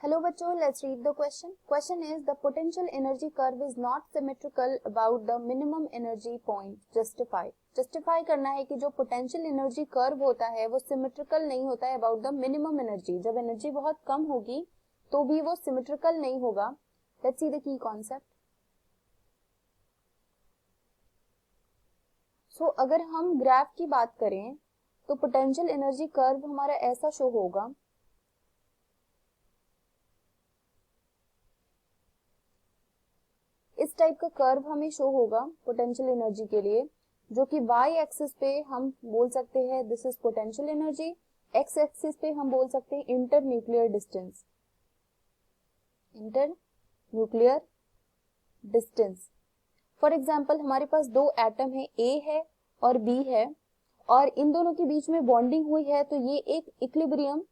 Hello बच्चों, let's read the question. Question is the potential energy curve is not symmetrical about the minimum energy point. Justify. Justify करना है कि जो potential energy curve होता है वो symmetrical नहीं होता है about the minimum energy. जब energy बहुत कम होगी तो भी वो symmetrical नहीं होगा. Let's see the key concept. So अगर हम ग्राफ की बात करें तो potential energy curve हमारा ऐसा शो होगा. इस टाइप का कर्व हमें शो होगा पोटेंशियल एनर्जी के लिए, जो कि y एक्सिस पे हम बोल सकते हैं this is potential energy, x axis पे हम बोल सकते हैं inter nuclear distance. Inter nuclear distance. For example हमारे पास दो एटम है, A है और B है, और इन दोनों के बीच में बॉन्डिंग हुई है, तो ये एक इक्विलिब्रियम,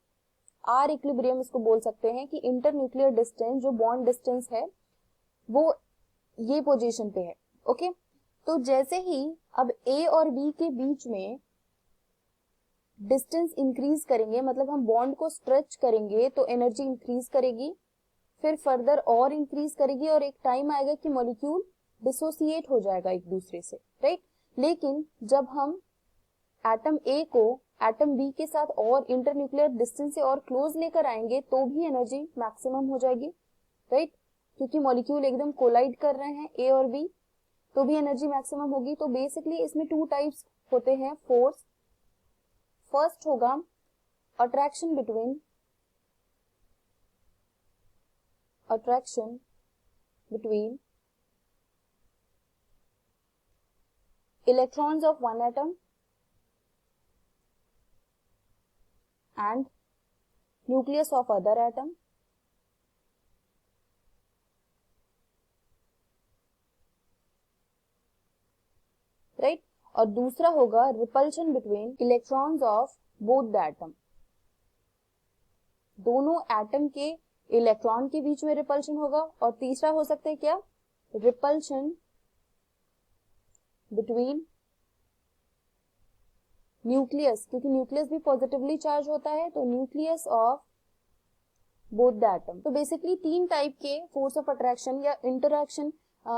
आर इक्विलिब्रियम इसको बोल सकते हैं कि इंटर न्यूक्लियर डिस्टेंस जो बॉन्ड डिस्टेंस है वो ये पोजीशन पे है. ओके, तो जैसे ही अब A और B के बीच में डिस्टेंस इंक्रीज करेंगे, मतलब हम बॉन्ड को स्ट्रेच करेंगे तो एनर्जी इंक्रीज करेगी, फिर फर्दर और इंक्रीज करेगी और एक टाइम आएगा कि मॉलिक्यूल डिसोसिएट हो जाएगा एक दूसरे से, राइट. लेकिन जब हम एटम A को एटम B के साथ और इंटरन्यूक्लियर डिस्टेंस से और क्लोज लेकर आएंगे तो भी एनर्जी मैक्सिमम हो जाएगी, राइट. क्योंकि मॉलिक्यूल एकदम कोलाइड कर रहे हैं A और B, तो भी एनर्जी मैक्सिमम होगी. तो बेसिकली इसमें टू टाइप्स होते हैं फोर्स. फर्स्ट होगा attraction between electrons of one atom and nucleus of other atom. Right. और दूसरा होगा repulsion between electrons of both the atom. दोनों एटम के इलेक्ट्रॉन के बीच में रिपल्शन होगा. और तीसरा हो सकता है क्या, रिपल्शन बिटवीन न्यूक्लियस, क्योंकि न्यूक्लियस भी पॉजिटिवली चार्ज होता है, तो nucleus of both the atom. तो बेसिकली तीन टाइप के फोर्स ऑफ अट्रैक्शन या इंटरैक्शन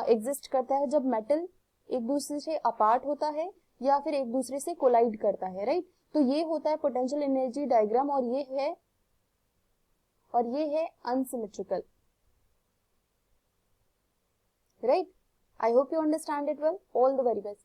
एग्जिस्ट करता है जब मेटल एक दूसरे से अपार्ट होता है या फिर एक दूसरे से कोलाइड करता है, राइट. तो ये होता है पोटेंशियल एनर्जी डायग्राम, और ये है unsymmetrical, right. I hope you understand it well. All the very best.